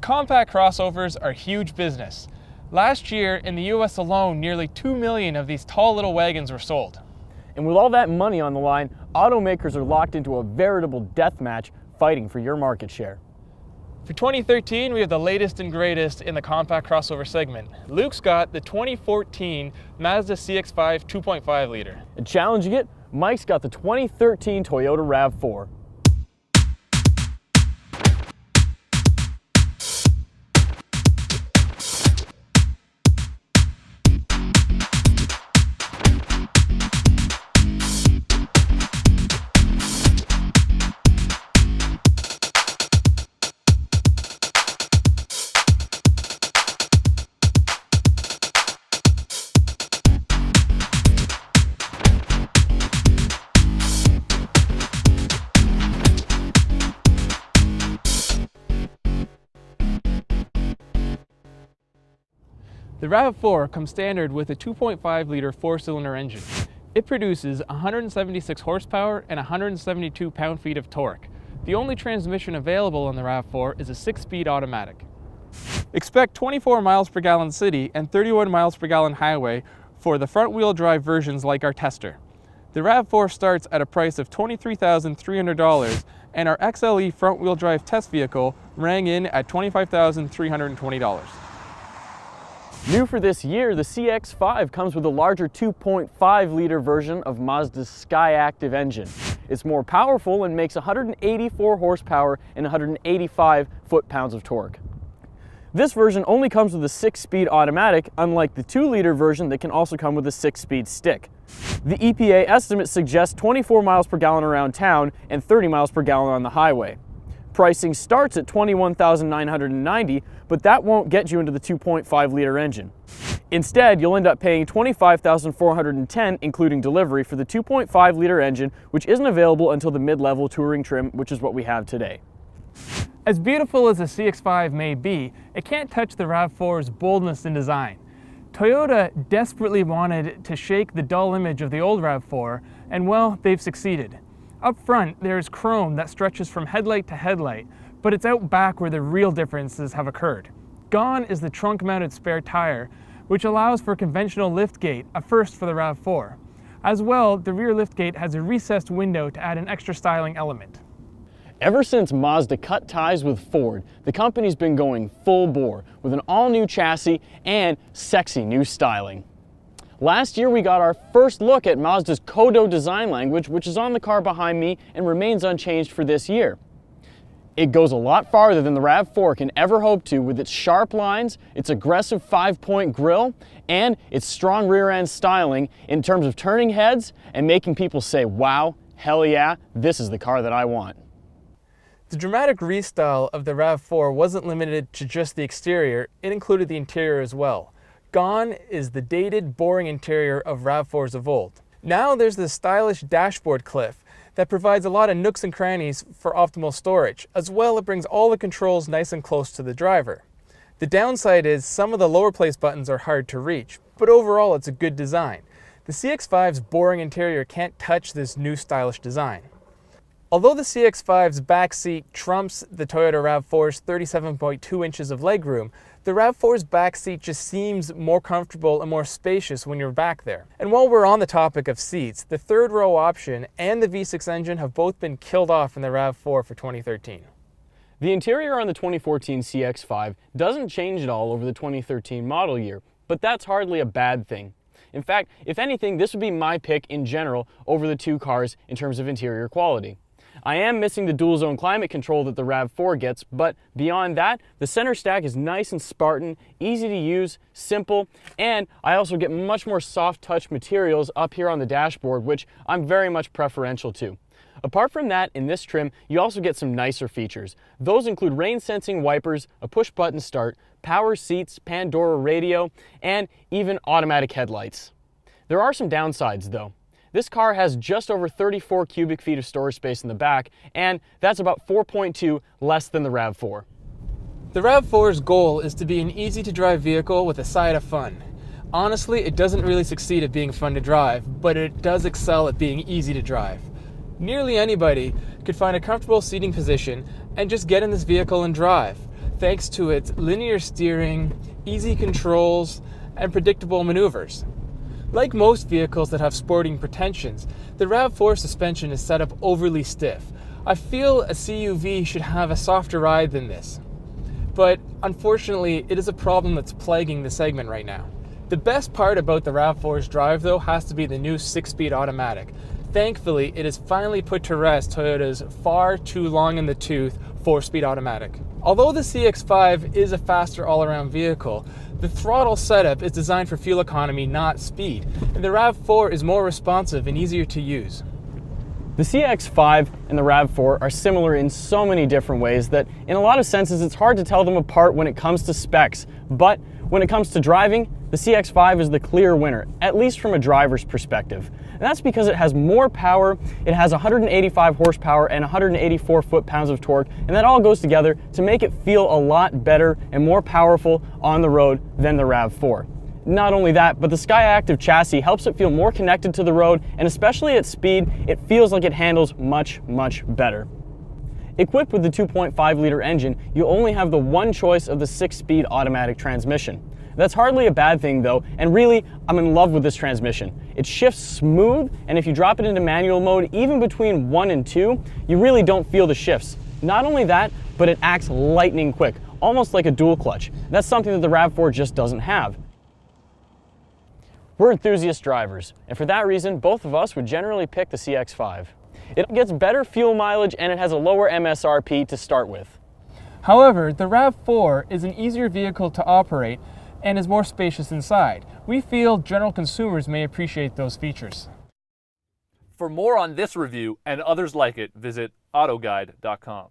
Compact crossovers are huge business. Last year, in the US alone, nearly 2 million of these tall little wagons were sold. And with all that money on the line, automakers are locked into a veritable death match fighting for your market share. For 2013, we have the latest and greatest in the compact crossover segment. Luke's got the 2014 Mazda CX-5 2.5 liter. And challenging it, Mike's got the 2013 Toyota RAV4. The RAV4 comes standard with a 2.5 liter 4-cylinder engine. It produces 176 horsepower and 172 pound-feet of torque. The only transmission available on the RAV4 is a 6-speed automatic. Expect 24 miles per gallon city and 31 miles per gallon highway for the front-wheel drive versions like our tester. The RAV4 starts at a price of $23,300, and our XLE front-wheel drive test vehicle rang in at $25,320. New for this year, the CX-5 comes with a larger 2.5 liter version of Mazda's Skyactiv engine. It's more powerful and makes 184 horsepower and 185 foot-pounds of torque. This version only comes with a 6-speed automatic, unlike the 2-liter version that can also come with a 6-speed stick. The EPA estimate suggests 24 miles per gallon around town and 30 miles per gallon on the highway. Pricing starts at $21,990, but that won't get you into the 2.5 liter engine. Instead, you'll end up paying $25,410 including delivery for the 2.5 liter engine, which isn't available until the mid-level touring trim, which is what we have today. As beautiful as the CX-5 may be, it can't touch the RAV4's boldness in design. Toyota desperately wanted to shake the dull image of the old RAV4, and well, they've succeeded. Up front, there's chrome that stretches from headlight to headlight, but it's out back where the real differences have occurred. Gone is the trunk-mounted spare tire, which allows for conventional liftgate, a first for the RAV4. As well, the rear liftgate has a recessed window to add an extra styling element. Ever since Mazda cut ties with Ford, the company's been going full bore with an all-new chassis and sexy new styling. Last year we got our first look at Mazda's Kodo design language, which is on the car behind me and remains unchanged for this year. It goes a lot farther than the RAV4 can ever hope to with its sharp lines, its aggressive 5-point grille, and its strong rear-end styling in terms of turning heads and making people say, wow, hell yeah, this is the car that I want. The dramatic restyle of the RAV4 wasn't limited to just the exterior, it included the interior as well. Gone is the dated, boring interior of RAV4s of old. Now there's the stylish dashboard cliff that provides a lot of nooks and crannies for optimal storage. As well, it brings all the controls nice and close to the driver. The downside is some of the lower place buttons are hard to reach, but overall it's a good design. The CX-5's boring interior can't touch this new stylish design. Although the CX-5's back seat trumps the Toyota RAV4's 37.2 inches of legroom, the RAV4's back seat just seems more comfortable and more spacious when you're back there. And while we're on the topic of seats, the third row option and the V6 engine have both been killed off in the RAV4 for 2013. The interior on the 2014 CX-5 doesn't change at all over the 2013 model year, but that's hardly a bad thing. In fact, if anything, this would be my pick in general over the two cars in terms of interior quality. I am missing the dual zone climate control that the RAV4 gets, but beyond that, the center stack is nice and Spartan, easy to use, simple, and I also get much more soft touch materials up here on the dashboard, which I'm very much preferential to. Apart from that, in this trim, you also get some nicer features. Those include rain sensing wipers, a push button start, power seats, Pandora radio, and even automatic headlights. There are some downsides though. This car has just over 34 cubic feet of storage space in the back, and that's about 4.2 less than the RAV4. The RAV4's goal is to be an easy-to-drive vehicle with a side of fun. Honestly, it doesn't really succeed at being fun to drive, but it does excel at being easy to drive. Nearly anybody could find a comfortable seating position and just get in this vehicle and drive. thanks to its linear steering, easy controls, and predictable maneuvers. Like most vehicles that have sporting pretensions, the RAV4 suspension is set up overly stiff. I feel a CUV should have a softer ride than this. But unfortunately, it is a problem that's plaguing the segment right now. The best part about the RAV4's drive, though, has to be the new 6-speed automatic. Thankfully, it has finally put to rest Toyota's far too long in the tooth 4-speed automatic. Although the CX-5 is a faster all-around vehicle, the throttle setup is designed for fuel economy, not speed, and the RAV4 is more responsive and easier to use. The CX-5 and the RAV4 are similar in so many different ways that in a lot of senses it's hard to tell them apart when it comes to specs. But when it comes to driving, the CX-5 is the clear winner, at least from a driver's perspective. And that's because it has more power, it has 185 horsepower and 184 foot-pounds of torque, and that all goes together to make it feel a lot better and more powerful on the road than the RAV4. Not only that, but the Skyactiv chassis helps it feel more connected to the road, and especially at speed, it feels like it handles much, much better. Equipped with the 2.5-liter engine, you only have the one choice of the 6-speed automatic transmission. That's hardly a bad thing though, and really, I'm in love with this transmission. It shifts smooth, and if you drop it into manual mode, even between 1 and 2, you really don't feel the shifts. Not only that, but it acts lightning quick, almost like a dual clutch. That's something that the RAV4 just doesn't have. We're enthusiast drivers, and for that reason, both of us would generally pick the CX-5. It gets better fuel mileage and it has a lower MSRP to start with. However, the RAV4 is an easier vehicle to operate and is more spacious inside. We feel general consumers may appreciate those features. For more on this review and others like it, visit autoguide.com.